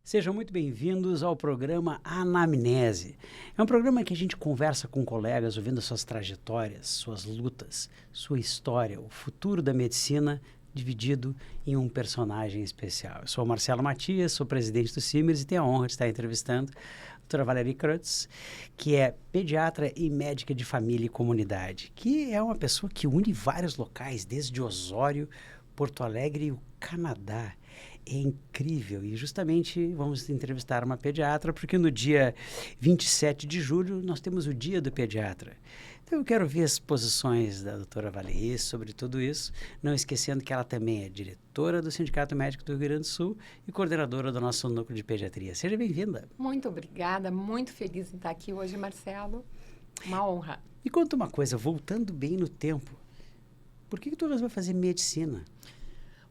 Sejam muito bem-vindos ao programa Anamnese. É um programa que a gente conversa com colegas, ouvindo suas trajetórias, suas lutas, sua história, o futuro da medicina, dividido em um personagem especial. Eu sou o Marcelo Matias, sou presidente do CIMERS e tenho a honra de estar entrevistando a doutora Valerie Krutz, que é pediatra e médica de família e comunidade, que é uma pessoa que une vários locais, desde Osório, Porto Alegre e o Canadá. É incrível, e justamente vamos entrevistar uma pediatra, porque no dia 27 de julho nós temos o Dia do Pediatra. Então eu quero ver as posições da doutora Valerie sobre tudo isso, não esquecendo que ela também é diretora do Sindicato Médico do Rio Grande do Sul e coordenadora do nosso núcleo de pediatria. Seja bem-vinda. Muito obrigada, muito feliz em estar aqui hoje, Marcelo. Uma honra. Me conta uma coisa, voltando bem no tempo, por que tu resolveu fazer medicina?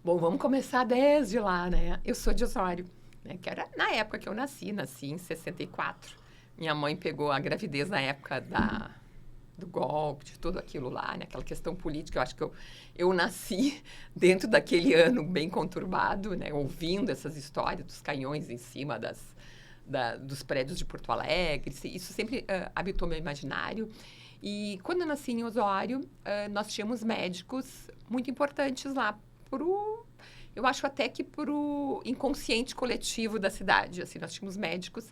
Bom, vamos começar desde lá, né? Eu sou de Osório, né? Que era na época que eu nasci em 64. Minha mãe pegou a gravidez na época do golpe, de tudo aquilo lá, né? Aquela questão política. Eu acho que eu nasci dentro daquele ano bem conturbado, né? Ouvindo essas histórias dos canhões em cima dos prédios de Porto Alegre. Isso sempre habitou meu imaginário. E quando eu nasci em Osório, nós tínhamos médicos muito importantes lá, eu acho até que por o inconsciente coletivo da cidade. Assim, nós tínhamos médicos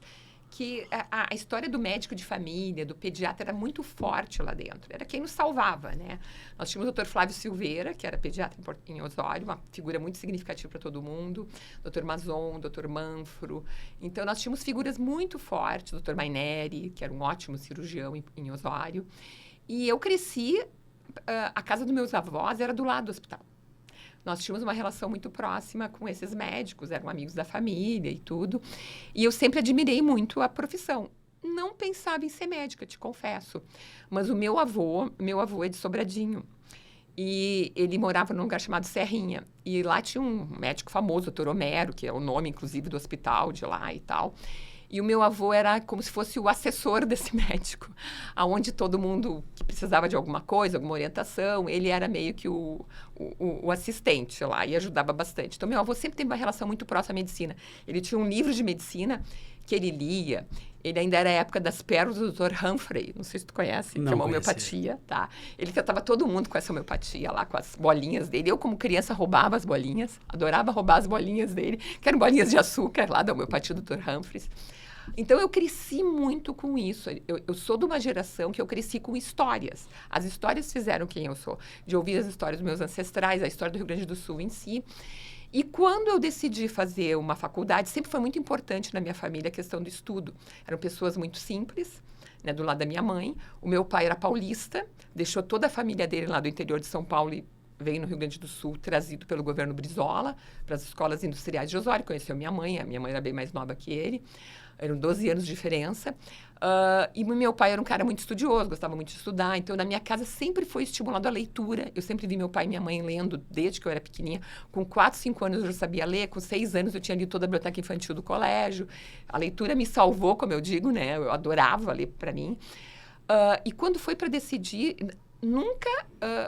que a história do médico de família, do pediatra, era muito forte lá dentro. Era quem nos salvava, né? Nós tínhamos o Dr. Flávio Silveira, que era pediatra em Osório, uma figura muito significativa para todo mundo. Dr. Mazon, Dr. Manfro. Então, nós tínhamos figuras muito fortes. Dr. Maineri, que era um ótimo cirurgião em Osório. E eu cresci, a casa dos meus avós era do lado do hospital. Nós tínhamos uma relação muito próxima com esses médicos, eram amigos da família e tudo. E eu sempre admirei muito a profissão. Não pensava em ser médica, te confesso. Mas o meu avô é de Sobradinho. E ele morava num lugar chamado Serrinha. E lá tinha um médico famoso, o Dr. Homero, que é o nome, inclusive, do hospital de lá e tal. E o meu avô era como se fosse o assessor desse médico, aonde todo mundo que precisava de alguma coisa, alguma orientação, ele era meio que o assistente lá e ajudava bastante. Então, meu avô sempre teve uma relação muito próxima à medicina. Ele tinha um livro de medicina que ele lia. Ele ainda era a época das pérolas do Dr. Humphrey, não sei se tu conhece, não, que é uma homeopatia, tá? Ele tratava todo mundo com essa homeopatia lá, com as bolinhas dele. Eu, como criança, roubava as bolinhas, adorava roubar as bolinhas dele, que eram bolinhas de açúcar lá da homeopatia do Dr. Humphrey. Então, eu cresci muito com isso. Eu sou de uma geração que eu cresci com histórias. As histórias fizeram quem eu sou. De ouvir as histórias dos meus ancestrais, a história do Rio Grande do Sul em si. E quando eu decidi fazer uma faculdade, sempre foi muito importante na minha família a questão do estudo. Eram pessoas muito simples, né, do lado da minha mãe. O meu pai era paulista, deixou toda a família dele lá do interior de São Paulo e veio no Rio Grande do Sul, trazido pelo governo Brizola, para as escolas industriais de Osório. Conheceu a minha mãe era bem mais nova que ele. Eram 12 anos de diferença. E meu pai era um cara muito estudioso, gostava muito de estudar. Então, na minha casa, sempre foi estimulado a leitura. Eu sempre vi meu pai e minha mãe lendo desde que eu era pequenininha. Com 4, 5 anos eu já sabia ler. Com 6 anos eu tinha lido toda a biblioteca infantil do colégio. A leitura me salvou, como eu digo, né? Eu adorava ler para mim. E quando foi para decidir, nunca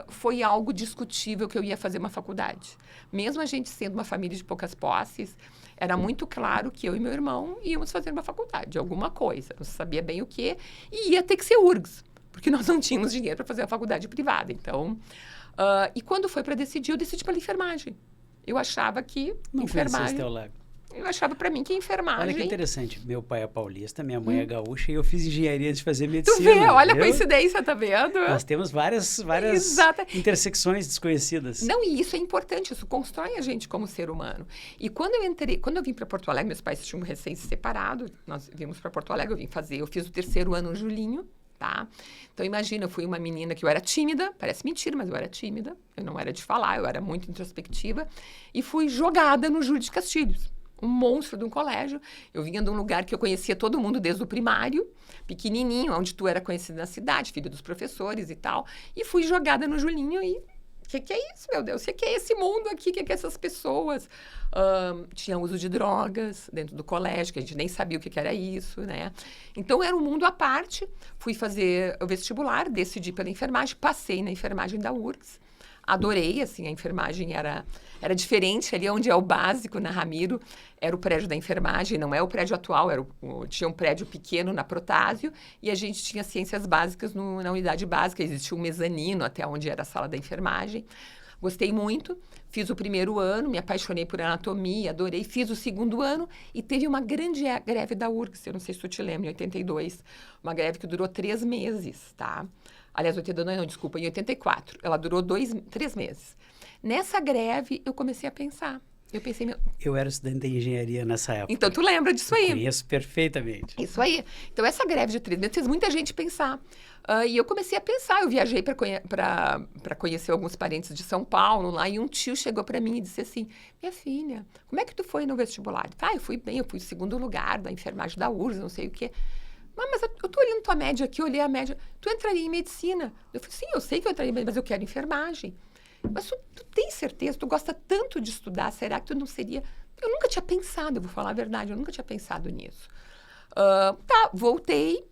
foi algo discutível que eu ia fazer uma faculdade. Mesmo a gente sendo uma família de poucas posses, era muito claro que eu e meu irmão íamos fazer uma faculdade, alguma coisa. Não sabia bem o quê. E ia ter que ser URGS, porque nós não tínhamos dinheiro para fazer uma faculdade privada. Então, e quando foi para decidir, eu decidi pela enfermagem. Eu achava que não enfermagem... Teu lado. Eu achava para mim que enfermagem... Olha que interessante. Meu pai é paulista, minha mãe é gaúcha e eu fiz engenharia de fazer medicina. Tu vê, olha a coincidência, tá vendo? Nós temos várias intersecções desconhecidas. Não, e isso é importante, isso constrói a gente como ser humano. E quando eu vim para Porto Alegre, meus pais tinham recém se separado, nós vimos para Porto Alegre, eu fiz o 3º ano no Julinho, tá? Então, imagina, eu fui uma menina que eu era tímida, parece mentira, mas eu era tímida, eu não era de falar, eu era muito introspectiva, e fui jogada no Júlio de Castilhos. Um monstro de um colégio. Eu vinha de um lugar que eu conhecia todo mundo desde o primário, pequenininho, onde tu era conhecida na cidade, filho dos professores e tal. E fui jogada no Julinho e... O que é isso, meu Deus? O que é esse mundo aqui? O que é essas pessoas? Tinha uso de drogas dentro do colégio, que a gente nem sabia o que era isso, né? Então, era um mundo à parte. Fui fazer o vestibular, decidi pela enfermagem, passei na enfermagem da URGS. adorei, assim, a enfermagem era diferente. Ali onde é o básico, na Ramiro, era o prédio da enfermagem, não é o prédio atual, tinha um prédio pequeno na Protásio, e a gente tinha ciências básicas na unidade básica, existia um mezanino até onde era a sala da enfermagem. Gostei muito, fiz o primeiro ano, me apaixonei por anatomia, adorei, fiz o segundo ano e teve uma grande greve da URGS, eu não sei se tu te lembra, em 82, uma greve que durou 3 meses, tá? Aliás, 82 não, desculpa, em 84, ela durou 3 meses. Nessa greve, eu comecei a pensar. Eu pensei... Eu era estudante de engenharia nessa época. Então, tu lembra disso aí? Eu conheço perfeitamente. Isso aí. Então, essa greve de 3 meses fez muita gente pensar. E eu comecei a pensar. Eu viajei para conhecer alguns parentes de São Paulo lá, e um tio chegou para mim e disse assim, minha filha, como é que tu foi no vestibular? Eu fui bem, eu fui em segundo lugar da enfermagem da URGS, não sei o quê. Mas eu tô olhando tua média aqui, olhei a média, tu entraria em medicina. Eu falei, sim, eu sei que eu entraria em medicina, mas eu quero enfermagem. Mas tu tem certeza? Tu gosta tanto de estudar, será que tu não seria... Eu nunca tinha pensado, eu vou falar a verdade, eu nunca tinha pensado nisso. Voltei,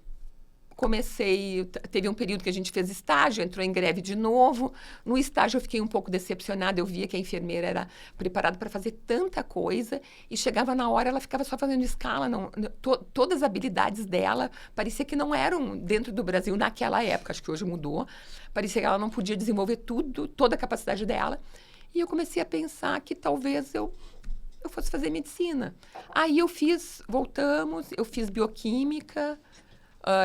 comecei... Teve um período que a gente fez estágio, entrou em greve de novo. No estágio eu fiquei um pouco decepcionada, eu via que a enfermeira era preparada para fazer tanta coisa e chegava na hora, ela ficava só fazendo escala. Todas as habilidades dela parecia que não eram dentro do Brasil naquela época, acho que hoje mudou. Parecia que ela não podia desenvolver toda a capacidade dela. E eu comecei a pensar que talvez eu fosse fazer medicina. Aí eu fiz bioquímica,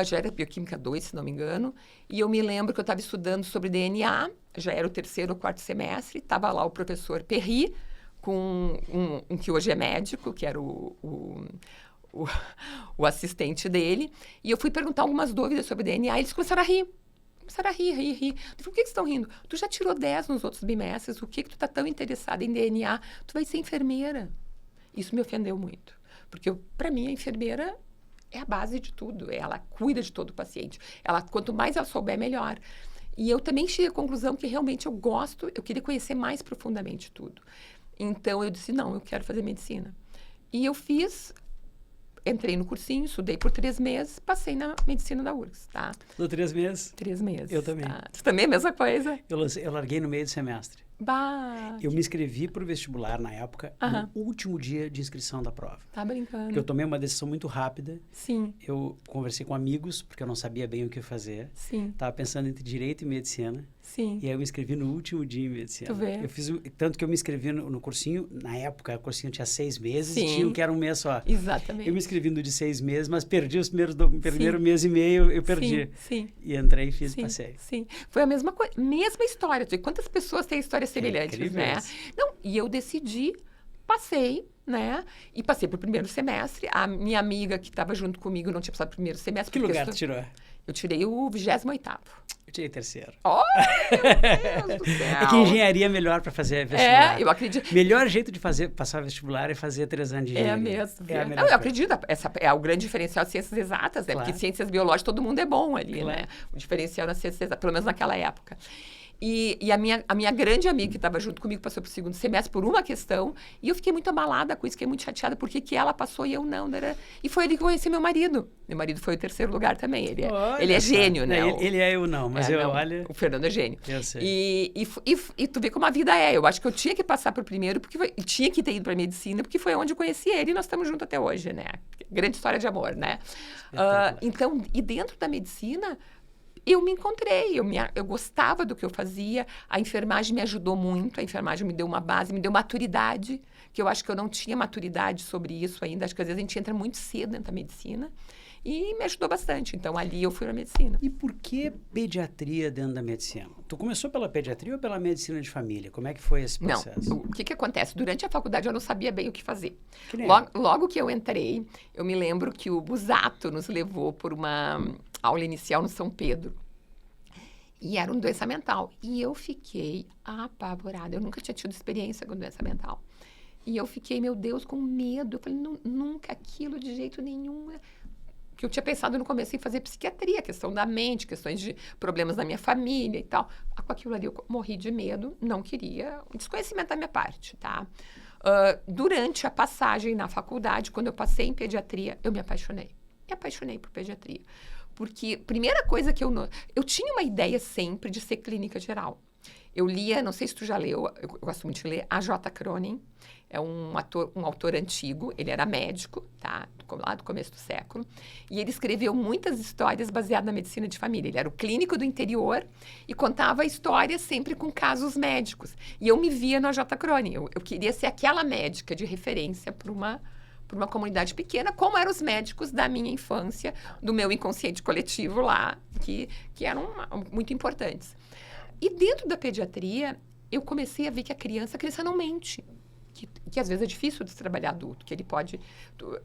já era bioquímica 2, se não me engano, e eu me lembro que eu estava estudando sobre DNA, já era o 3º ou 4º semestre, estava lá o professor Perry, com um que hoje é médico, que era o assistente dele, e eu fui perguntar algumas dúvidas sobre DNA, e eles começaram a rir. Começaram a rir. Eu falei, por que vocês estão rindo? Tu já tirou 10 nos outros bimestres, o que tu tá tão interessada em DNA? Tu vai ser enfermeira. Isso me ofendeu muito, porque para mim a enfermeira é a base de tudo, ela cuida de todo o paciente. Quanto mais ela souber, melhor. E eu também cheguei à conclusão que realmente eu queria conhecer mais profundamente tudo. Então eu disse, não, eu quero fazer medicina. E eu entrei no cursinho, estudei por 3 meses, passei na medicina da URGS, tá? Estudou 3 meses? 3 meses. Eu também. Tá? Tu também é a mesma coisa? Eu larguei no meio do semestre. Eu me inscrevi para o vestibular na época, no último dia de inscrição da prova. Tá brincando. Porque eu tomei uma decisão muito rápida. Sim. Eu conversei com amigos, porque eu não sabia bem o que fazer. Sim. Estava pensando entre direito e medicina. Sim. E aí eu me inscrevi no último dia em medicina. Tu vê. Tanto que eu me inscrevi no cursinho, na época o cursinho tinha 6 meses, Sim. tinha um que era um mês só. Exatamente. Eu me inscrevi no de 6 meses, mas perdi os primeiro mês e meio, eu perdi. Sim. E entrei e fiz e passei. Sim. Foi a mesma coisa, mesma história. Quantas pessoas têm histórias semelhantes, né? Não, e eu decidi, passei, né? E passei pro primeiro semestre. A minha amiga que estava junto comigo não tinha passado pro primeiro semestre. Que lugar tu tirou? Eu tirei o 28º. Eu tirei 3º. Oh, meu Deus do céu! É que engenharia é melhor para fazer vestibular. Eu acredito. Melhor jeito de passar vestibular é fazer 3 anos de engenharia. É mesmo. É a não, eu acredito. Essa é o grande diferencial de ciências exatas, né? Claro. Porque ciências biológicas todo mundo é bom ali, claro. Né? O diferencial nas ciências exatas, pelo menos naquela época. E a minha grande amiga que estava junto comigo passou para o segundo semestre por uma questão, e eu fiquei muito abalada com isso, fiquei muito chateada, porque que ela passou e eu não. E foi ele que eu conheci meu marido. Meu marido foi o 3º lugar também. Ele é gênio, né? Ele é eu não, mas olha... O Fernando é gênio. Eu sei. E tu vê como a vida é. Eu acho que eu tinha que passar para o primeiro, tinha que ter ido para medicina, porque foi onde eu conheci ele e nós estamos juntos até hoje, né? Grande história de amor, né? Então, e dentro da medicina... Eu me encontrei, eu gostava do que eu fazia, a enfermagem me ajudou muito, a enfermagem me deu uma base, me deu maturidade, que eu acho que eu não tinha maturidade sobre isso ainda, acho que às vezes a gente entra muito cedo dentro da medicina, e me ajudou bastante, então ali eu fui na medicina. E por que pediatria dentro da medicina? Tu começou pela pediatria ou pela medicina de família? Como é que foi esse processo? Não, o que acontece? Durante a faculdade eu não sabia bem o que fazer. Logo que eu entrei, eu me lembro que o Busato nos levou por uma aula inicial no São Pedro. E era uma doença mental. E eu fiquei apavorada. Eu nunca tinha tido experiência com doença mental. E eu fiquei, meu Deus, com medo. Eu falei, nunca aquilo de jeito nenhum. Que eu tinha pensado no começo em fazer psiquiatria, questão da mente, questões de problemas na minha família e tal. Com aquilo ali eu morri de medo, não queria, um desconhecimento da minha parte, tá? Durante a passagem na faculdade, quando eu passei em pediatria, eu me apaixonei. Me apaixonei por pediatria. Porque, primeira coisa que eu tinha uma ideia sempre de ser clínica geral. Eu lia, não sei se tu já leu, eu gosto muito de ler, A. J. Cronin. É um autor antigo, ele era médico, tá? Lá do começo do século. E ele escreveu muitas histórias baseadas na medicina de família. Ele era o clínico do interior e contava histórias sempre com casos médicos. E eu me via no A.J. Cronin. Eu queria ser aquela médica de referência para uma comunidade pequena, como eram os médicos da minha infância, do meu inconsciente coletivo lá, que eram muito importantes. E dentro da pediatria, eu comecei a ver que a criança não mente. Que às vezes é difícil de trabalhar adulto, que ele pode...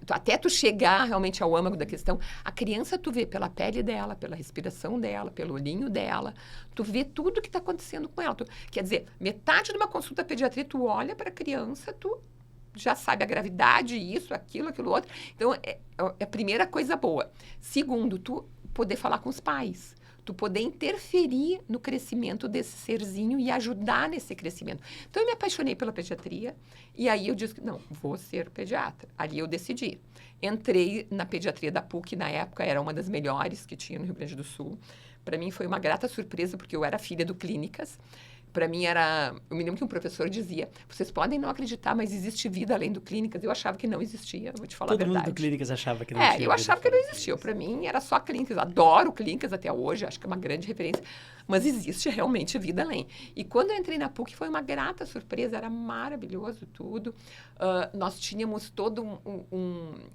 até tu chegar realmente ao âmago da questão, a criança tu vê pela pele dela, pela respiração dela, pelo olhinho dela, tu vê tudo que está acontecendo com ela. Quer dizer, metade de uma consulta pediatria, tu olha para a criança, tu já sabe a gravidade, isso, aquilo outro. Então, é a primeira coisa boa. Segundo, tu poder falar com os pais. Tu poder interferir no crescimento desse serzinho e ajudar nesse crescimento. Então, eu me apaixonei pela pediatria e aí eu disse, não, vou ser pediatra. Ali eu decidi. Entrei na pediatria da PUC, na época era uma das melhores que tinha no Rio Grande do Sul. Para mim foi uma grata surpresa, porque eu era filha do Clínicas. Para mim era... Eu me lembro que um professor dizia, vocês podem não acreditar, mas existe vida além do Clínicas. Eu achava que não existia, vou te falar a verdade. Todo mundo do Clínicas achava que não tinha. Eu achava que não existia. Para mim era só Clínicas. Adoro Clínicas até hoje, acho que é uma grande referência. Mas existe realmente vida além. E quando eu entrei na PUC foi uma grata surpresa, era maravilhoso tudo. Nós tínhamos todo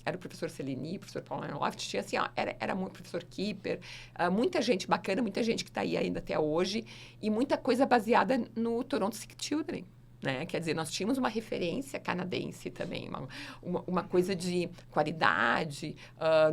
era o professor Seleni, o professor Paulo Loft, tinha assim, era muito professor Kipper, muita gente bacana, muita gente que está aí ainda até hoje, e muita coisa baseada no Toronto Sick Children. Né? Quer dizer, nós tínhamos uma referência canadense também, uma coisa de qualidade,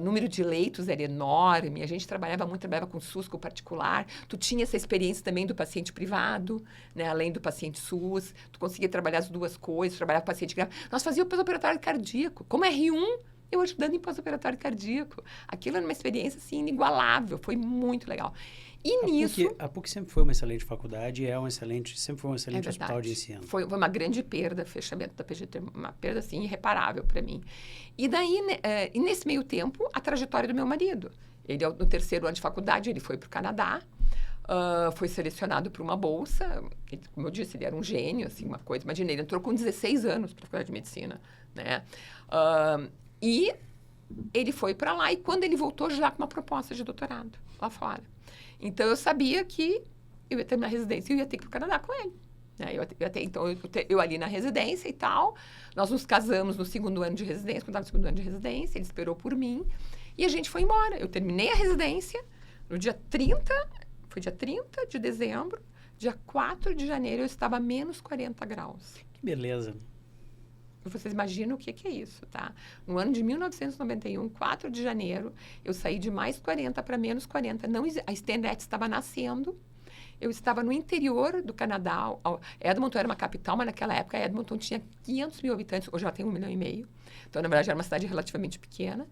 número de leitos era enorme, a gente trabalhava com SUS, com particular, tu tinha essa experiência também do paciente privado, né? Além do paciente SUS, tu conseguia trabalhar as duas coisas, trabalhar com paciente grave. Nós fazíamos pós-operatório cardíaco, como R1, eu ajudando em pós-operatório cardíaco. Aquilo era uma experiência, assim, inigualável, foi muito legal. E a PUC sempre foi uma excelente faculdade e sempre foi um excelente hospital de ensino. Foi uma grande perda, fechamento da PGT, uma perda, assim, irreparável para mim. E daí, e nesse meio tempo, a trajetória do meu marido. Ele, no terceiro ano de faculdade, ele foi para o Canadá, foi selecionado para uma bolsa. Ele, como eu disse, ele era um gênio, assim, uma coisa. Imagina, ele entrou com 16 anos para a faculdade de medicina, né? E ele foi para lá e quando ele voltou, já com uma proposta de doutorado lá fora. Então, eu sabia que eu ia terminar a residência e eu ia ter que ir para o Canadá com ele. Né? Eu ali na residência e tal, nós nos casamos no segundo ano de residência, quando estava no segundo ano de residência, ele esperou por mim e a gente foi embora. Eu terminei a residência no dia 30 de dezembro, dia 4 de janeiro eu estava a menos 40 graus. Que beleza. Vocês imaginam o que é isso, tá? No ano de 1991, 4 de janeiro, eu saí de mais 40 para menos 40. A Stanley estava nascendo. Eu estava no interior do Canadá. Edmonton era uma capital, mas naquela época Edmonton tinha 500 mil habitantes. Hoje já tem 1,5 milhão. Então, na verdade, era uma cidade relativamente pequena.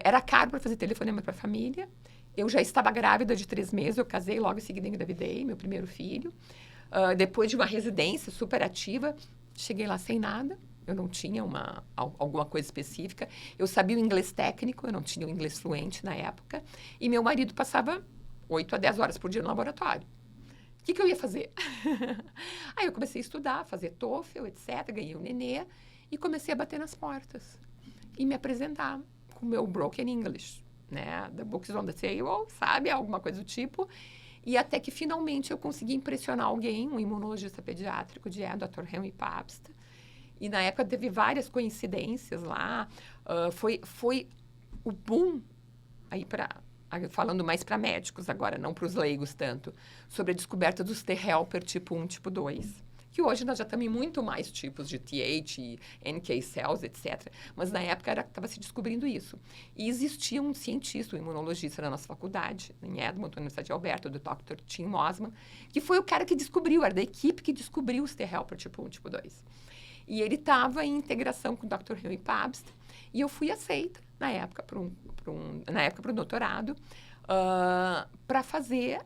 Era caro para fazer telefonema para a família. Eu já estava grávida de 3 meses. Eu casei, logo em seguida engravidei, meu primeiro filho. Depois de uma residência super ativa, cheguei lá sem nada, eu não tinha alguma coisa específica. Eu sabia o inglês técnico, eu não tinha o inglês fluente na época. E meu marido passava 8 a 10 horas por dia no laboratório. O que eu ia fazer? Aí eu comecei a estudar, fazer TOEFL, etc. Ganhei o nenê e comecei a bater nas portas. E me apresentar com o meu broken English, né? The books on the table, sabe? Alguma coisa do tipo. E até que, finalmente, eu consegui impressionar alguém, um imunologista pediátrico, Dr. Henry Pabst. E, na época, teve várias coincidências lá. Foi o boom, aí falando mais para médicos agora, não para os leigos tanto, sobre a descoberta dos T-helper tipo 1, tipo 2. Que hoje nós já temos muito mais tipos de TH, NK cells, etc. Mas na época estava se descobrindo isso. E existia um cientista, um imunologista na nossa faculdade, em Edmonton, na Universidade de Alberta, do Dr. Tim Mossman, que foi o cara que descobriu, era da equipe que descobriu os T-helper tipo 1, tipo 2. E ele estava em integração com o Dr. Henry Pabst, e eu fui aceita, na época, para o doutorado, para fazer...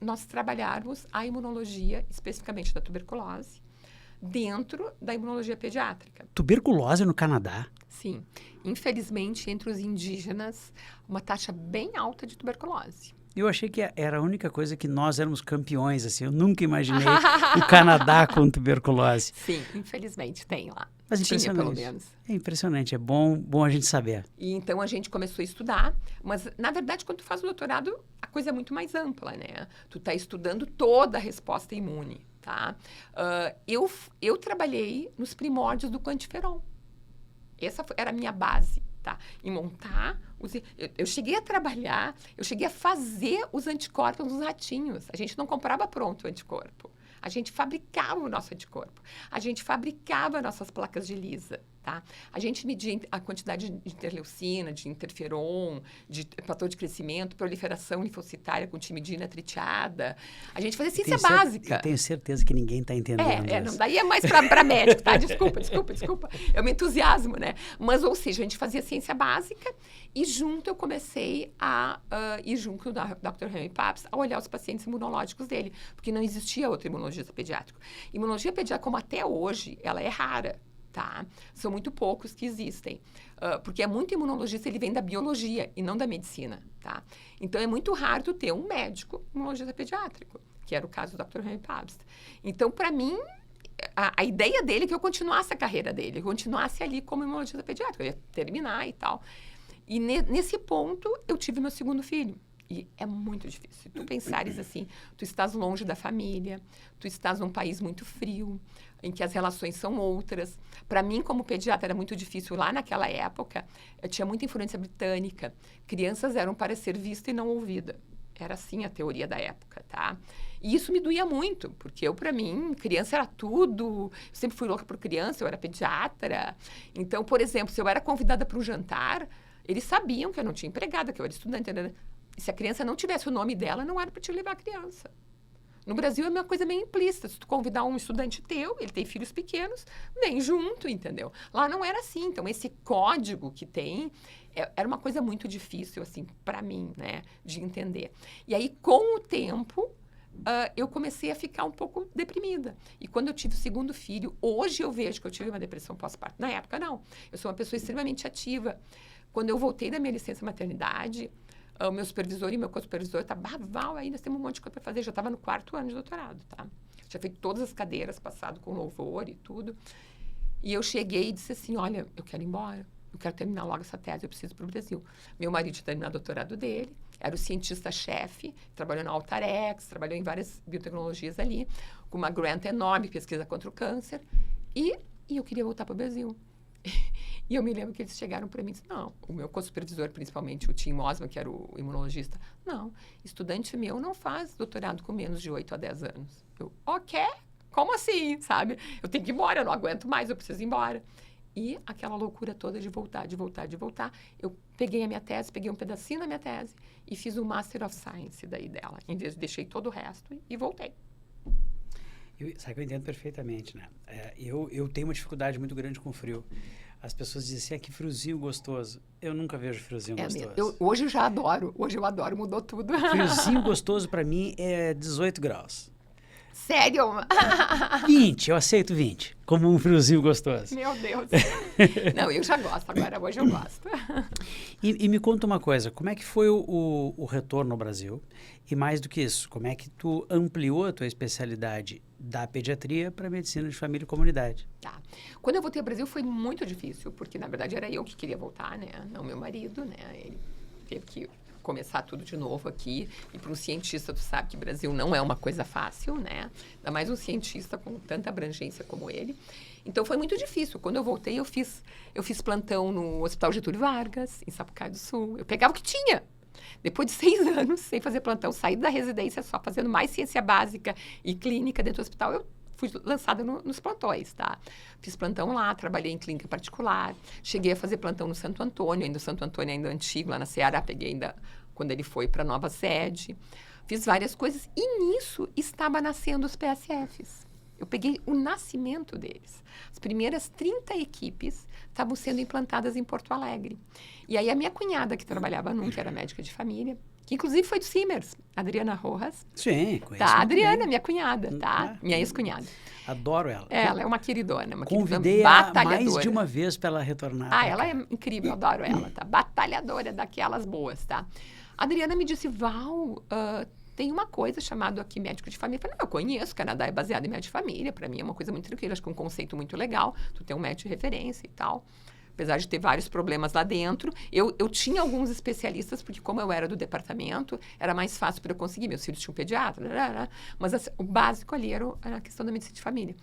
nós trabalharmos a imunologia, especificamente da tuberculose, dentro da imunologia pediátrica. Tuberculose no Canadá? Sim. Infelizmente, entre os indígenas, uma taxa bem alta de tuberculose. Eu achei que era a única coisa que nós éramos campeões, assim. Eu nunca imaginei o Canadá com tuberculose. Sim, infelizmente tem lá. Mas tinha, pelo impressionante. menos. É impressionante, é bom a gente saber. E então a gente começou a estudar, mas na verdade quando tu faz o doutorado a coisa é muito mais ampla, né? Tu tá estudando toda a resposta imune, tá? Eu trabalhei nos primórdios do quantiferol. Essa era a minha base, tá? Em montar eu cheguei a trabalhar, eu cheguei a fazer os anticorpos nos ratinhos. A gente não comprava pronto o anticorpo. A gente fabricava o nosso anticorpo. A gente fabricava nossas placas de ELISA, tá? A gente media a quantidade de interleucina, de interferon, de fator de crescimento, proliferação linfocitária com timidina tritiada. A gente fazia ciência básica. Eu tenho certeza que ninguém está entendendo não, daí é mais para médico, tá? Desculpa. Eu me entusiasmo, né? Mas, ou seja, a gente fazia ciência básica e junto eu comecei a ir junto da Dr. Henry Pabst a olhar os pacientes imunológicos dele, porque não existia outro imunologista pediátrico. Imunologia pediátrica, como até hoje, ela é rara, tá? São muito poucos que existem, porque é muito imunologista, ele vem da biologia e não da medicina, tá? Então, é muito raro tu ter um médico imunologista pediátrico, que era o caso do Dr. Henry Pabst. Então, para mim, a ideia dele é que eu continuasse a carreira dele, que eu continuasse ali como imunologista pediátrico, eu ia terminar e tal. E nesse ponto, eu tive meu segundo filho. E é muito difícil. Se tu pensares assim, tu estás longe da família, tu estás num país muito frio, em que as relações são outras. Para mim, como pediatra, era muito difícil. Lá naquela época, eu tinha muita influência britânica. Crianças eram para ser vista e não ouvida. Era assim a teoria da época, tá? E isso me doía muito, porque para mim, criança era tudo. Eu sempre fui louca por criança, eu era pediatra. Então, por exemplo, se eu era convidada para um jantar, eles sabiam que eu não tinha empregada, que eu era estudante. E se a criança não tivesse o nome dela, não era para te levar a criança. No Brasil é uma coisa meio implícita. Se tu convidar um estudante teu, ele tem filhos pequenos, vem junto, entendeu? Lá não era assim. Então, esse código que tem era uma coisa muito difícil, assim, para mim, né, de entender. E aí, com o tempo, eu comecei a ficar um pouco deprimida. E quando eu tive o segundo filho, hoje eu vejo que eu tive uma depressão pós-parto. Na época, não. Eu sou uma pessoa extremamente ativa. Quando eu voltei da minha licença maternidade, o meu supervisor e meu co-supervisor estavam, Val, aí nós temos um monte de coisa para fazer. Já estava no 4º ano de doutorado, tá? Já feito todas as cadeiras, passado com louvor e tudo. E eu cheguei e disse assim, olha, eu quero ir embora. Eu quero terminar logo essa tese, eu preciso ir para o Brasil. Meu marido tinha terminado o doutorado dele, era o cientista-chefe, trabalhou na Altarex, trabalhou em várias biotecnologias ali, com uma grant enorme, pesquisa contra o câncer. E eu queria voltar para o Brasil. E eu me lembro que eles chegaram para mim e disseram, não, o meu co-supervisor, principalmente o Tim Mosman, que era o imunologista, não, estudante meu não faz doutorado com menos de 8 a 10 anos. Eu, ok, como assim, sabe? Eu tenho que ir embora, eu não aguento mais, eu preciso ir embora. E aquela loucura toda de voltar, eu peguei a minha tese, peguei um pedacinho da minha tese e fiz o Master of Science daí dela, em vez de deixei todo o resto e voltei. Sabe que eu entendo perfeitamente, né? Eu tenho uma dificuldade muito grande com frio. As pessoas dizem assim, que friozinho gostoso. Eu nunca vejo friozinho gostoso. Hoje eu já adoro, mudou tudo. Friozinho gostoso para mim é 18 graus. Sério? 20, eu aceito 20, como um friozinho gostoso. Meu Deus. Não, eu já gosto agora, hoje eu gosto. E me conta uma coisa, como é que foi o retorno ao Brasil? E mais do que isso, como é que tu ampliou a tua especialidade da pediatria para medicina de família e comunidade? Tá. Quando eu voltei ao Brasil foi muito difícil, porque na verdade era eu que queria voltar, né? Não meu marido, né? Ele teve que começar tudo de novo aqui. E para um cientista, tu sabe que o Brasil não é uma coisa fácil, né? Ainda mais um cientista com tanta abrangência como ele. Então, foi muito difícil. Quando eu voltei, eu fiz plantão no Hospital Getúlio Vargas, em Sapucaí do Sul. Eu pegava o que tinha. Depois de 6 anos sem fazer plantão, saí da residência só fazendo mais ciência básica e clínica dentro do hospital, eu fui lançada nos plantões, tá? Fiz plantão lá, trabalhei em clínica particular, cheguei a fazer plantão no Santo Antônio, ainda o Santo Antônio ainda antigo, lá na Ceará, peguei ainda quando ele foi para a nova sede. Fiz várias coisas e nisso estava nascendo os PSFs. Eu peguei o nascimento deles. As primeiras 30 equipes estavam sendo implantadas em Porto Alegre. E aí a minha cunhada, que trabalhava que era médica de família, que inclusive foi do Simers, Adriana Rojas. Sim, conheço. Tá, Adriana, minha cunhada, tá? Minha ex-cunhada. Adoro ela. Ela é uma queridona, uma Convidei-a mais de uma vez para ela retornar. Ela é incrível, adoro ela, tá? Batalhadora daquelas boas, tá? A Adriana me disse, Val, tem uma coisa chamada aqui médico de família. Eu falei, não, eu conheço, o Canadá é baseado em médico de família, para mim é uma coisa muito tranquila, acho que é um conceito muito legal, tu tem um médico de referência e tal. Apesar de ter vários problemas lá dentro, eu tinha alguns especialistas, porque como eu era do departamento, era mais fácil para eu conseguir. Meus filhos tinham pediatra, mas assim, o básico ali era a questão da medicina de família.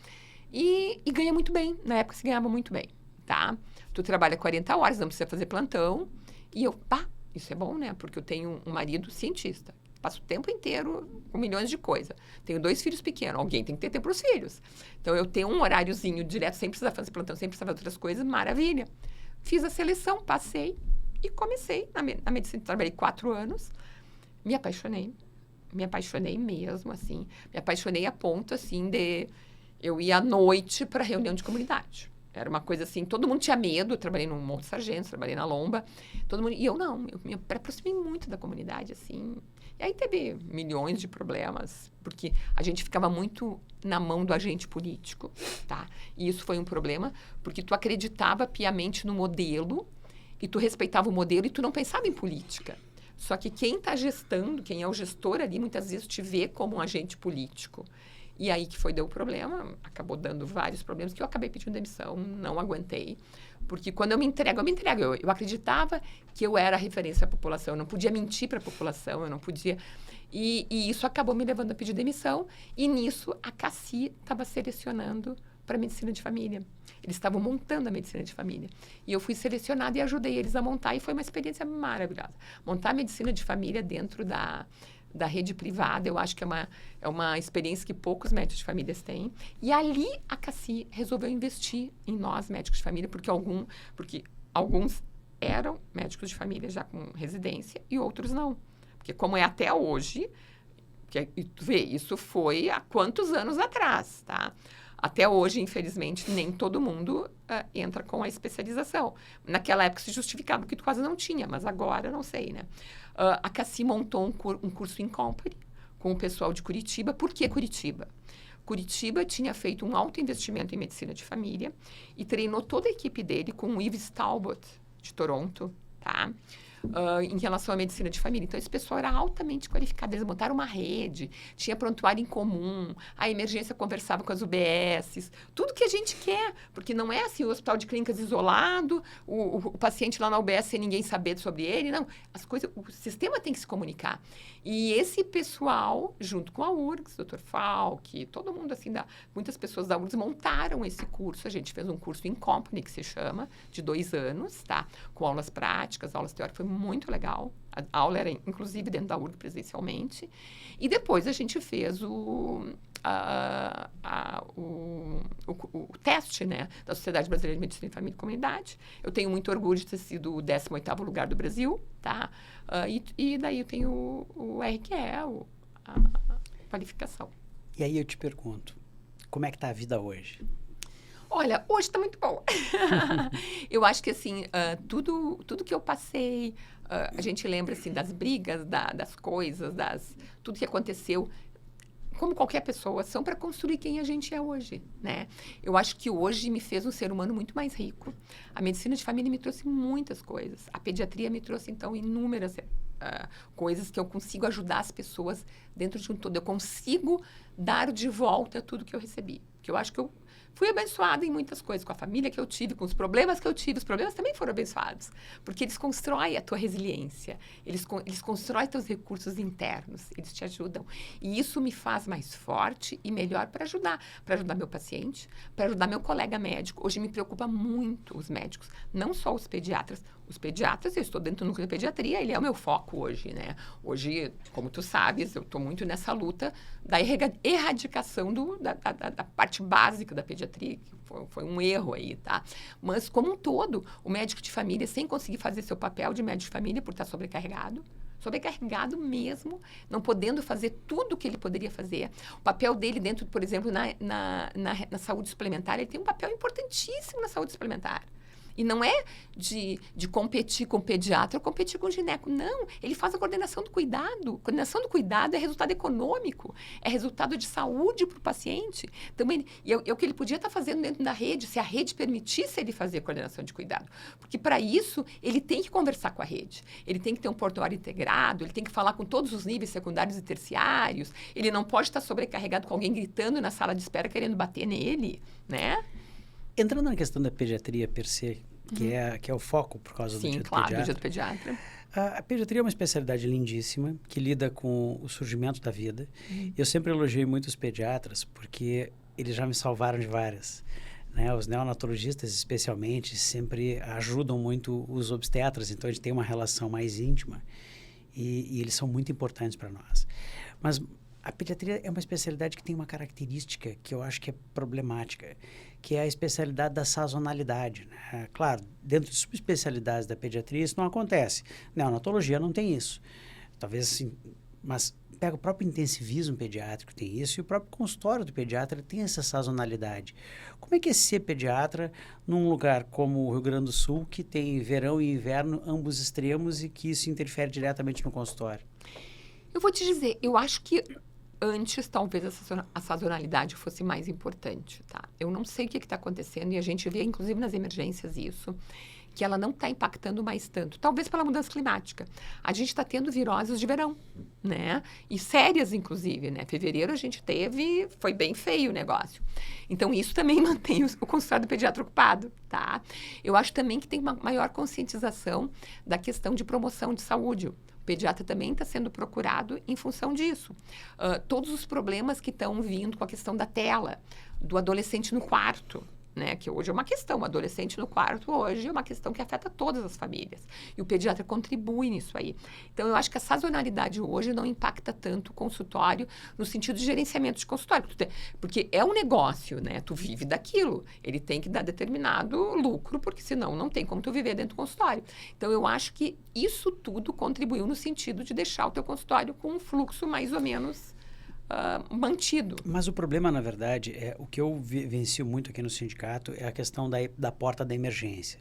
E ganha muito bem, na época se ganhava muito bem, tá? Tu trabalha 40 horas, não precisa fazer plantão. E eu, isso é bom, né? Porque eu tenho um marido cientista. Passo o tempo inteiro com milhões de coisas. Tenho 2 filhos pequenos. Alguém tem que ter tempo para os filhos. Então, eu tenho um horáriozinho direto, sem precisar fazer plantão, sem precisar fazer outras coisas. Maravilha. Fiz a seleção, passei e comecei na medicina. Trabalhei 4 anos. Me apaixonei. Me apaixonei mesmo, assim. Me apaixonei a ponto, assim, de... Eu ia à noite para reunião de comunidade. Era uma coisa assim, todo mundo tinha medo. Eu trabalhei no Monte Sargento, trabalhei na Lomba. Todo mundo... E eu não. Eu me aproximei muito da comunidade, assim... E aí teve milhões de problemas, porque a gente ficava muito na mão do agente político, tá? E isso foi um problema, porque tu acreditava piamente no modelo, e tu respeitava o modelo, e tu não pensava em política. Só que quem está gestando, quem é o gestor ali, muitas vezes te vê como um agente político. E aí que deu problema, acabou dando vários problemas, que eu acabei pedindo demissão, não aguentei. Porque quando eu me entrego. Eu acreditava que eu era a referência à população, eu não podia mentir para a população, eu não podia... E isso acabou me levando a pedir demissão, e nisso a CACI estava selecionando para medicina de família. Eles estavam montando a medicina de família. E eu fui selecionada e ajudei eles a montar, e foi uma experiência maravilhosa. Montar a medicina de família dentro da rede privada, eu acho que é uma experiência que poucos médicos de família têm. E ali a CACI resolveu investir em nós, médicos de família, porque alguns eram médicos de família já com residência e outros não. Porque como é até hoje, e tu vê, isso foi há quantos anos atrás, tá? Até hoje, infelizmente, nem todo mundo entra com a especialização. Naquela época se justificava porque tu quase não tinha, mas agora não sei, né? A CACI montou um curso em Company com o pessoal de Curitiba. Por que Curitiba? Curitiba tinha feito um alto investimento em medicina de família e treinou toda a equipe dele com o Yves Talbot, de Toronto, tá? Em relação à medicina de família. Então, esse pessoal era altamente qualificado. Eles montaram uma rede, tinha prontuário em comum, a emergência conversava com as UBSs, tudo que a gente quer, porque não é assim o hospital de clínicas isolado, o paciente lá na UBS sem ninguém saber sobre ele, não. O sistema tem que se comunicar. E esse pessoal, junto com a URGS, Dr. Falk, todo mundo assim, muitas pessoas da URGS montaram esse curso. A gente fez um curso em Company, que se chama, de 2 anos, tá? Com aulas práticas, aulas teóricas, foi muito legal. A aula era, inclusive, dentro da URGS presencialmente. E depois a gente fez o teste, né, da Sociedade Brasileira de Medicina de Família e Comunidade. Eu tenho muito orgulho de ter sido o 18º lugar do Brasil, tá? E daí eu tenho o RQE, a qualificação. E aí eu te pergunto, como é que está a vida hoje? Olha, hoje está muito bom. Eu acho que, assim, tudo que eu passei, a gente lembra, assim, das brigas, das coisas, tudo que aconteceu, como qualquer pessoa, são para construir quem a gente é hoje, né? Eu acho que hoje me fez um ser humano muito mais rico. A medicina de família me trouxe muitas coisas. A pediatria me trouxe, então, inúmeras coisas que eu consigo ajudar as pessoas dentro de um todo. Eu consigo dar de volta tudo que eu recebi. Porque eu acho que eu fui abençoada em muitas coisas, com a família que eu tive, com os problemas que eu tive. Os problemas também foram abençoados, porque eles constroem a tua resiliência, eles constroem teus recursos internos, eles te ajudam. E isso me faz mais forte e melhor para ajudar meu paciente, para ajudar meu colega médico. Hoje me preocupa muito os médicos, não só os pediatras. Os pediatras, eu estou dentro do núcleo de pediatria, ele é o meu foco hoje, né? Hoje, como tu sabes, eu estou muito nessa luta da erradicação da parte básica da pediatria, que foi um erro aí, tá? Mas, como um todo, o médico de família, sem conseguir fazer seu papel de médico de família por estar sobrecarregado mesmo, não podendo fazer tudo o que ele poderia fazer. O papel dele dentro, por exemplo, na saúde suplementar, ele tem um papel importantíssimo na saúde suplementar. E não é de competir com o pediatra ou competir com o gineco. Não, ele faz a coordenação do cuidado. Coordenação do cuidado é resultado econômico, é resultado de saúde para o paciente. Também, é o que ele podia estar fazendo dentro da rede, se a rede permitisse ele fazer coordenação de cuidado. Porque, para isso, ele tem que conversar com a rede. Ele tem que ter um portuário integrado, ele tem que falar com todos os níveis secundários e terciários. Ele não pode estar sobrecarregado com alguém gritando na sala de espera, querendo bater nele, né? Entrando na questão da pediatria per se, que é o foco por causa do dia do pediatra. Sim, claro, do dia do pediatra. A pediatria é uma especialidade lindíssima, que lida com o surgimento da vida. Eu sempre elogiei muito os pediatras, porque eles já me salvaram de várias. Né? Os neonatologistas, especialmente, sempre ajudam muito os obstetras, então a gente tem uma relação mais íntima e eles são muito importantes para nós. Mas a pediatria é uma especialidade que tem uma característica que eu acho que é problemática, que é a especialidade da sazonalidade. Né? Claro, dentro de subespecialidades da pediatria isso não acontece. Neonatologia não tem isso. Talvez assim, mas pega o próprio intensivismo pediátrico, tem isso, e o próprio consultório do pediatra tem essa sazonalidade. Como é que é ser pediatra num lugar como o Rio Grande do Sul, que tem verão e inverno, ambos extremos, e que isso interfere diretamente no consultório? Eu vou te dizer, eu acho que antes, talvez, a sazonalidade fosse mais importante, tá? Eu não sei o que está acontecendo, e a gente vê, inclusive, nas emergências isso, que ela não está impactando mais tanto. Talvez pela mudança climática. A gente está tendo viroses de verão, né? E sérias, inclusive, né? Fevereiro a gente teve, foi bem feio o negócio. Então, isso também mantém o consultório do pediatra ocupado, tá? Eu acho também que tem uma maior conscientização da questão de promoção de saúde. O pediatra também está sendo procurado em função disso. Todos os problemas que estão vindo com a questão da tela, do adolescente no quarto, né, que hoje é uma questão, o adolescente no quarto hoje é uma questão que afeta todas as famílias. E o pediatra contribui nisso aí. Então, eu acho que a sazonalidade hoje não impacta tanto o consultório no sentido de gerenciamento de consultório. Porque é um negócio, né? Tu vive daquilo. Ele tem que dar determinado lucro, porque senão não tem como tu viver dentro do consultório. Então, eu acho que isso tudo contribuiu no sentido de deixar o teu consultório com um fluxo mais ou menos mantido. Mas o problema, na verdade, é o que eu vencio muito aqui no sindicato é a questão da porta da emergência.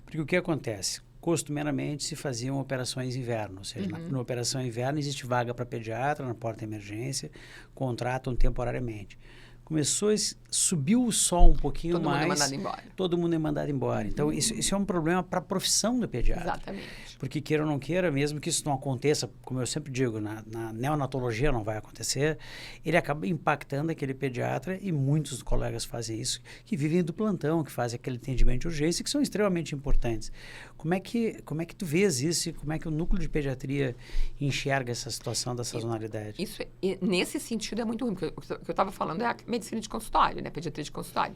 Porque o que acontece? Costumeiramente se faziam operações inverno, ou seja, na operação inverno existe vaga para pediatra na porta da emergência, contratam temporariamente. Começou a subiu o sol um pouquinho mais. Todo mundo é mandado embora. Todo mundo é mandado embora. Então, isso é um problema para a profissão do pediatra. Exatamente. Porque queira ou não queira, mesmo que isso não aconteça, como eu sempre digo, na neonatologia não vai acontecer, ele acaba impactando aquele pediatra, e muitos colegas fazem isso, que vivem do plantão, que fazem aquele atendimento de urgência, que são extremamente importantes. Como é que tu vês isso e como é que o núcleo de pediatria enxerga essa situação da sazonalidade? Isso, nesse sentido, é muito ruim, porque o que eu estava falando é a medicina de consultório, né? Pediatria de consultório.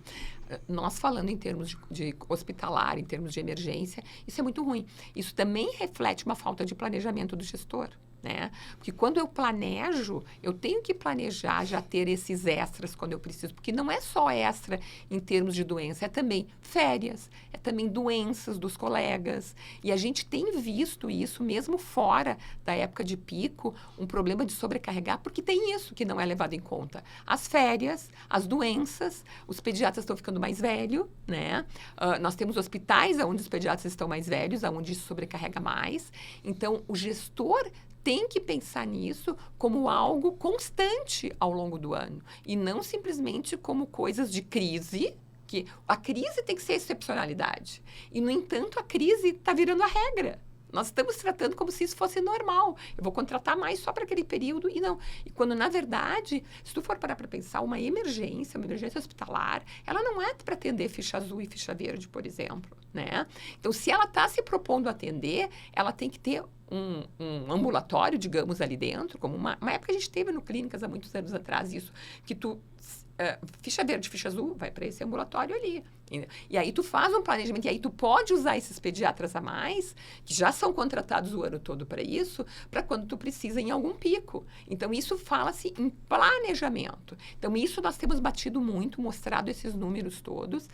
Nós falando em termos de hospitalar, em termos de emergência, isso é muito ruim. Isso também reflete uma falta de planejamento do gestor, né? Porque quando eu planejo, eu tenho que planejar já ter esses extras quando eu preciso, porque não é só extra em termos de doença, é também férias, é também doenças dos colegas, e a gente tem visto isso mesmo fora da época de pico, um problema de sobrecarregar, porque tem isso que não é levado em conta. As férias, as doenças, os pediatras estão ficando mais velhos, né? Nós temos hospitais onde os pediatras estão mais velhos, onde isso sobrecarrega mais. Então, o gestor tem que pensar nisso como algo constante ao longo do ano e não simplesmente como coisas de crise, que a crise tem que ser excepcionalidade. E, no entanto, a crise está virando a regra. Nós estamos tratando como se isso fosse normal. Eu vou contratar mais só para aquele período e não. E quando, na verdade, se tu for parar para pensar, uma emergência hospitalar, ela não é para atender ficha azul e ficha verde, por exemplo, né? Então, se ela está se propondo a atender, ela tem que ter um ambulatório, digamos, ali dentro, como uma época a gente teve no Clínicas, há muitos anos atrás, isso, que tu, ficha verde, ficha azul, vai para esse ambulatório ali. E aí tu faz um planejamento, e aí tu pode usar esses pediatras a mais, que já são contratados o ano todo para isso, para quando tu precisa em algum pico. Então, isso fala-se em planejamento. Então, isso nós temos batido muito, mostrado esses números todos,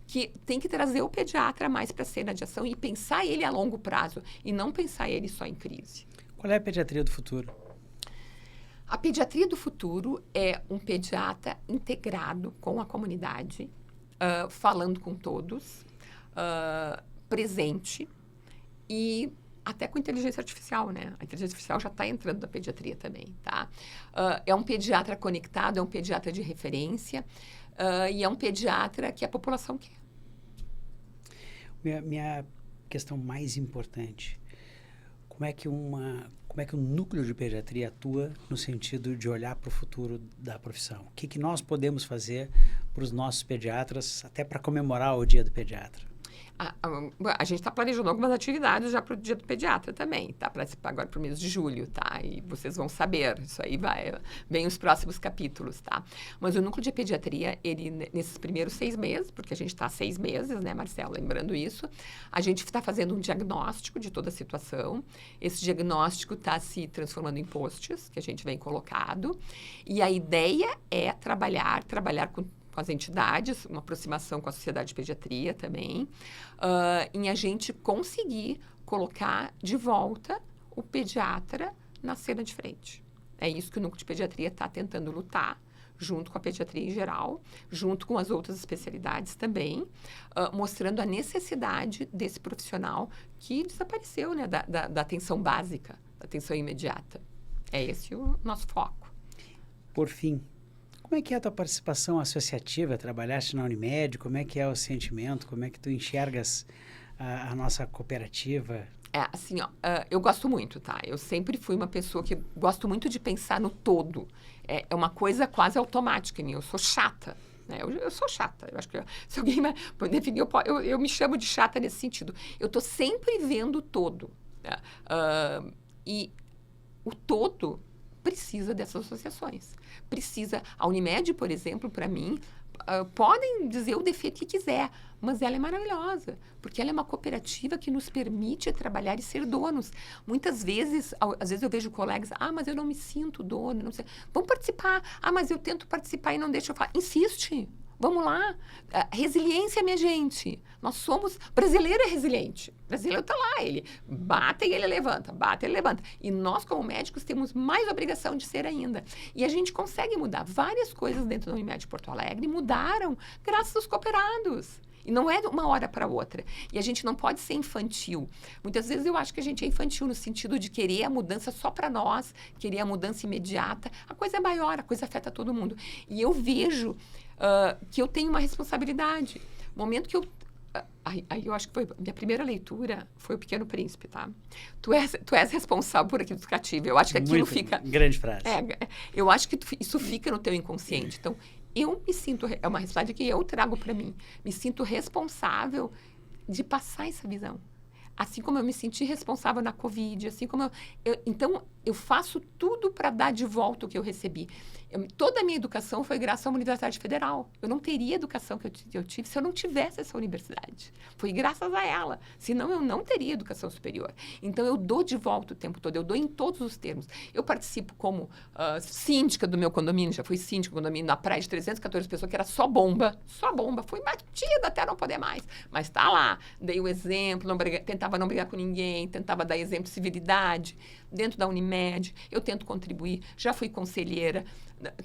que tem que trazer o pediatra mais para a cena de ação e pensar ele a longo prazo, e não pensar ele só em crise. Qual é a pediatria do futuro? A pediatria do futuro é um pediatra integrado com a comunidade, falando com todos, presente e até com inteligência artificial, né? A inteligência artificial já está entrando na pediatria também, tá? É um pediatra conectado, é um pediatra de referência e é um pediatra que a população quer. Minha questão mais importante, como é que um núcleo de pediatria atua no sentido de olhar para o futuro da profissão? O que nós podemos fazer para os nossos pediatras, até para comemorar o Dia do Pediatra? A gente está planejando algumas atividades já para o Dia do Pediatra também, tá? Para agora para o mês de julho, tá? E vocês vão saber, isso aí vem os próximos capítulos, tá? Mas o núcleo de pediatria, ele, nesses primeiros 6 meses, porque a gente está há 6 meses, né, Marcelo? Lembrando isso, a gente está fazendo um diagnóstico de toda a situação. Esse diagnóstico está se transformando em posts, que a gente vem colocado. E a ideia é trabalhar com as entidades, uma aproximação com a Sociedade de Pediatria também, em a gente conseguir colocar de volta o pediatra na cena de frente. É isso que o Núcleo de Pediatria está tentando lutar, junto com a pediatria em geral, junto com as outras especialidades também, mostrando a necessidade desse profissional que desapareceu, né, da atenção básica, da atenção imediata. É esse o nosso foco. Por fim, como é que é a tua participação associativa? Trabalhaste na Unimed? Como é que é o sentimento? Como é que tu enxergas a nossa cooperativa? Assim, eu gosto muito, tá? Eu sempre fui uma pessoa que gosto muito de pensar no todo. É uma coisa quase automática em mim. Eu sou chata, né? Eu sou chata. Eu acho que se alguém me definir, eu me chamo de chata nesse sentido. Eu estou sempre vendo o todo. Né? E o todo precisa dessas associações. A Unimed, por exemplo, para mim, podem dizer o defeito que quiser, mas ela é maravilhosa, porque ela é uma cooperativa que nos permite trabalhar e ser donos. Muitas vezes, às vezes eu vejo colegas, mas eu não me sinto dono, não sei. Vamos participar. Mas eu tento participar e não deixa eu falar. Insiste. Vamos lá. Resiliência, minha gente. Nós somos... Brasileiro é resiliente. Brasileiro está lá. Ele bate e ele levanta. Bate e ele levanta. E nós, como médicos, temos mais obrigação de ser ainda. E a gente consegue mudar. Várias coisas dentro da Unimed Porto Alegre mudaram graças aos cooperados. E não é de uma hora para outra. E a gente não pode ser infantil. Muitas vezes eu acho que a gente é infantil no sentido de querer a mudança só para nós, querer a mudança imediata. A coisa é maior, a coisa afeta todo mundo. E eu vejo que eu tenho uma responsabilidade. O momento que eu... Aí eu acho que foi a minha primeira leitura foi O Pequeno Príncipe, tá? Tu és responsável por aquilo que tu cativa. Eu acho que aquilo fica... Grande frase. Eu acho que isso fica no teu inconsciente. Então, eu me sinto... É uma responsabilidade que eu trago para mim. Me sinto responsável de passar essa visão. Assim como eu me senti responsável na Covid, assim como então, eu faço tudo para dar de volta o que eu recebi. Toda a minha educação foi graças à Universidade Federal. Eu não teria a educação que eu tive se eu não tivesse essa universidade. Foi graças a ela. Senão, eu não teria educação superior. Então, eu dou de volta o tempo todo. Eu dou em todos os termos. Eu participo como síndica do meu condomínio. Já fui síndica do condomínio na praia de 314 pessoas, que era só bomba. Só bomba. Fui batida até não poder mais. Mas tá lá. Dei o exemplo, tentava não brigar com ninguém, tentava dar exemplo de civilidade. Dentro da Unimed, eu tento contribuir. Já fui conselheira.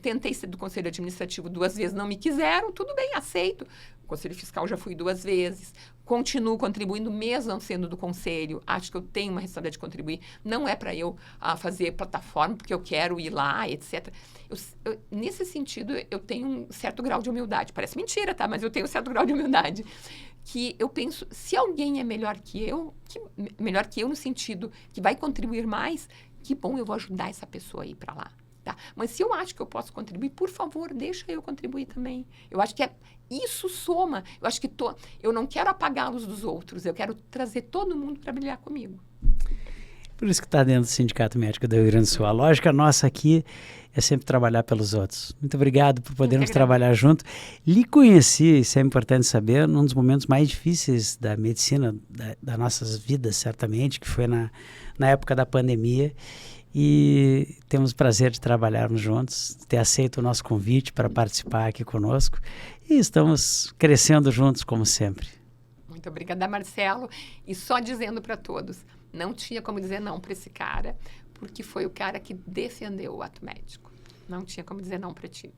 Tentei ser do Conselho Administrativo 2 vezes, não me quiseram, tudo bem, aceito. O Conselho Fiscal já fui 2 vezes. Continuo contribuindo, mesmo não sendo do Conselho. Acho que eu tenho uma responsabilidade de contribuir. Não é para eu fazer plataforma, porque eu quero ir lá, etc. Nesse sentido, eu tenho um certo grau de humildade. Parece mentira, tá? Mas eu tenho um certo grau de humildade. Que eu penso, se alguém é melhor que eu no sentido que vai contribuir mais, que bom, eu vou ajudar essa pessoa a ir para lá. Tá? Mas se eu acho que eu posso contribuir, por favor, deixa eu contribuir também. Eu acho que isso soma. Eu acho que eu não quero apagar a luz dos outros, eu quero trazer todo mundo para brilhar comigo. Por isso que está dentro do Sindicato Médico do Rio Grande do Sul. A lógica nossa aqui é sempre trabalhar pelos outros. Muito obrigado por podermos trabalhar junto. Lhe conheci, isso é importante saber, num dos momentos mais difíceis da medicina, das nossas vidas, certamente, que foi na época da pandemia. E temos o prazer de trabalharmos juntos, ter aceito o nosso convite para participar aqui conosco. E estamos crescendo juntos, como sempre. Muito obrigada, Marcelo. E só dizendo para todos, não tinha como dizer não para esse cara, porque foi o cara que defendeu o ato médico. Não tinha como dizer não para ti.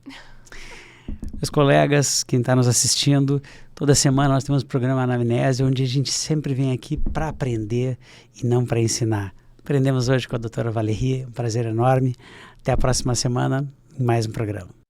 Meus colegas, quem está nos assistindo, toda semana nós temos o programa Anamnese, onde a gente sempre vem aqui para aprender e não para ensinar. Aprendemos hoje com a doutora Valérie, um prazer enorme. Até a próxima semana, em mais um programa.